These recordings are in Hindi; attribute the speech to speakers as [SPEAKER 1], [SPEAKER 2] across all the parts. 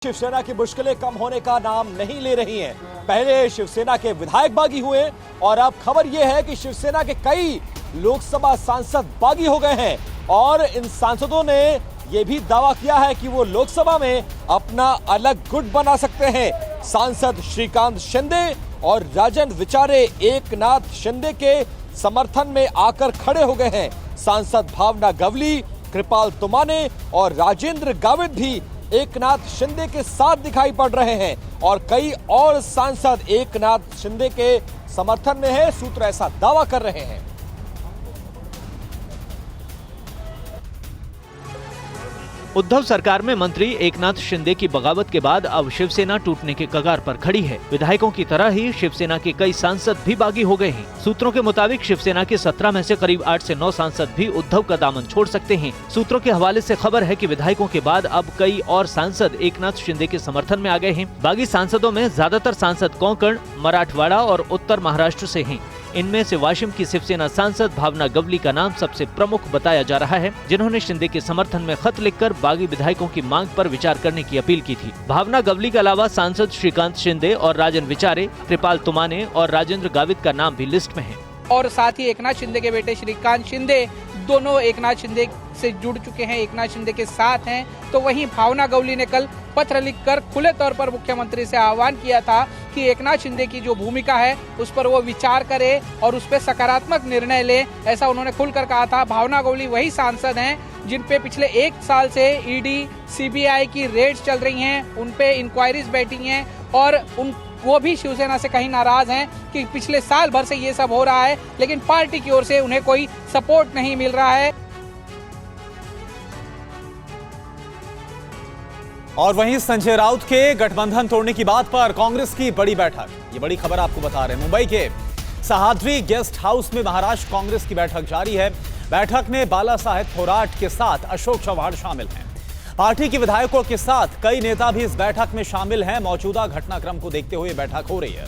[SPEAKER 1] शिवसेना की मुश्किलें कम होने का नाम नहीं ले रही हैं। पहले शिवसेना के विधायक बागी हुए और अब खबर यह है कि शिवसेना के कई लोकसभा सांसद बागी हो गए हैं और इन सांसदों ने यह भी दावा किया है कि वो लोकसभा में अपना अलग गुट बना सकते हैं। सांसद श्रीकांत शिंदे और राजन विचारे एकनाथ शिंदे के समर्थन में आकर खड़े हो गए हैं। सांसद भावना गवली, कृपाल तुमाने और राजेंद्र गावित भी एकनाथ शिंदे के साथ दिखाई पड़ रहे हैं और कई और सांसद एकनाथ शिंदे के समर्थन में हैं। सूत्र ऐसा दावा कर रहे हैं।
[SPEAKER 2] उद्धव सरकार में मंत्री एकनाथ शिंदे की बगावत के बाद अब शिवसेना टूटने के कगार पर खड़ी है। विधायकों की तरह ही शिवसेना के कई सांसद भी बागी हो गए हैं। सूत्रों के मुताबिक शिवसेना के 17 में से करीब 8 से 9 सांसद भी उद्धव का दामन छोड़ सकते हैं। सूत्रों के हवाले से खबर है कि विधायकों के बाद अब कई और सांसद एकनाथ शिंदे के समर्थन में आ गए हैं। बागी सांसदों में ज्यादातर सांसद कोंकण, मराठवाड़ा और उत्तर महाराष्ट्र से हैं। इनमें से वाशिम की शिवसेना सांसद भावना गवली का नाम सबसे प्रमुख बताया जा रहा है, जिन्होंने शिंदे के समर्थन में खत लिखकर बागी विधायकों की मांग पर विचार करने की अपील की थी। भावना गवली के अलावा सांसद श्रीकांत शिंदे और राजन विचारे, कृपाल तुमाने और राजेंद्र गावित का नाम भी लिस्ट में है।
[SPEAKER 3] और साथ ही एकनाथ शिंदे के बेटे श्रीकांत शिंदे दोनों एकनाथ शिंदे से जुड़ चुके हैं, एकनाथ शिंदे के साथ हैं। तो वहीं भावना गवली ने कल पत्र लिखकर खुले तौर पर मुख्यमंत्री से आह्वान किया था कि एकनाथ शिंदे की जो भूमिका है उस पर वो विचार करे और उस पर सकारात्मक निर्णय ले, ऐसा उन्होंने खुलकर कहा था। भावना गवली वही सांसद हैं जिन पे पिछले 1 साल से ईडी, सीबीआई की रेड्स चल रही हैं, उन पे इंक्वायरीज बैठी हैं और वो भी शिवसेना से कहीं नाराज हैं कि पिछले साल भर से ये सब हो रहा है लेकिन पार्टी की ओर से उन्हें कोई सपोर्ट नहीं मिल रहा है।
[SPEAKER 4] और वहीं संजय राउत के गठबंधन तोड़ने की बात पर कांग्रेस की बड़ी बैठक, ये बड़ी खबर आपको बता रहे हैं। मुंबई के सह्याद्री गेस्ट हाउस में महाराष्ट्र कांग्रेस की बैठक जारी है। बैठक में बाला साहेब थोराट के साथ अशोक चव्हाण शामिल हैं। पार्टी के विधायकों के साथ कई नेता भी इस बैठक में शामिल हैं। मौजूदा घटनाक्रम को देखते हुए बैठक हो रही है।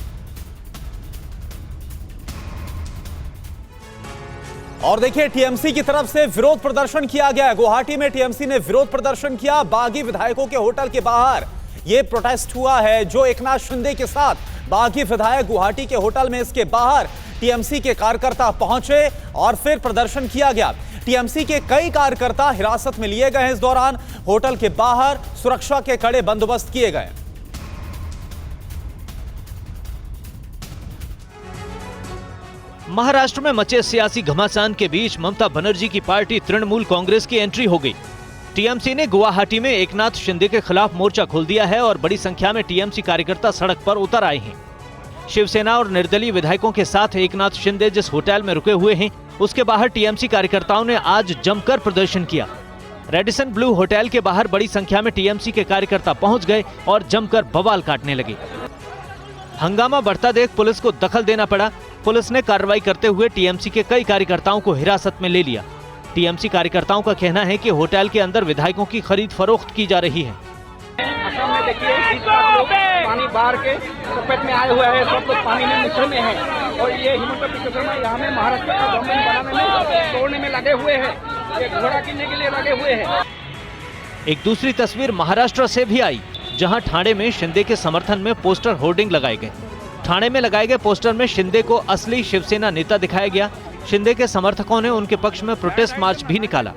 [SPEAKER 4] और देखिए, टीएमसी की तरफ से विरोध प्रदर्शन किया गया। गुवाहाटी में टीएमसी ने विरोध प्रदर्शन किया। बागी विधायकों के होटल के बाहर यह प्रोटेस्ट हुआ है। जो एकनाथ शिंदे के साथ बागी विधायक गुवाहाटी के होटल में, इसके बाहर टीएमसी के कार्यकर्ता पहुंचे और फिर प्रदर्शन किया गया। टीएमसी के कई कार्यकर्ता हिरासत में लिए गए। इस दौरान होटल के बाहर सुरक्षा के कड़े बंदोबस्त किए गए।
[SPEAKER 2] महाराष्ट्र में मचे सियासी घमासान के बीच ममता बनर्जी की पार्टी तृणमूल कांग्रेस की एंट्री हो गई। टीएमसी ने गुवाहाटी में एकनाथ शिंदे के खिलाफ मोर्चा खोल दिया है और बड़ी संख्या में टीएमसी कार्यकर्ता सड़क पर उतर आए हैं। शिवसेना और निर्दलीय विधायकों के साथ एकनाथ शिंदे जिस होटल में रुके हुए हैं, उसके बाहर टीएमसी कार्यकर्ताओं ने आज जमकर प्रदर्शन किया। रेडिसन ब्लू होटल के बाहर बड़ी संख्या में टीएमसी के कार्यकर्ता पहुंच गए और जमकर बवाल काटने लगे। हंगामा बढ़ता देख पुलिस को दखल देना पड़ा। पुलिस ने कार्रवाई करते हुए टीएमसी के कई कार्यकर्ताओं को हिरासत में ले लिया। टीएमसी कार्यकर्ताओं का कहना है कि होटल के अंदर विधायकों की खरीद फरोख्त की जा रही है।
[SPEAKER 3] असम में देखिए, पानी बाहर के चपेट में आए हुए हैं, सब लोग पानी में मुश्किल में है और ये हिमंत बिश्व शर्मा यहाँ में महाराष्ट्र का गवर्नमेंट बनाने में, तोड़ने में लगे हुए हैं, ये घोड़ा किनने के लिए लगे हुए हैं।
[SPEAKER 2] एक दूसरी तस्वीर महाराष्ट्र से भी आई, जहां ठाणे में शिंदे के समर्थन में पोस्टर होर्डिंग लगाए गए। ठाणे में लगाए गए पोस्टर में शिंदे को असली शिवसेना नेता दिखाया गया। शिंदे के समर्थकों ने उनके पक्ष में प्रोटेस्ट मार्च भी निकाला।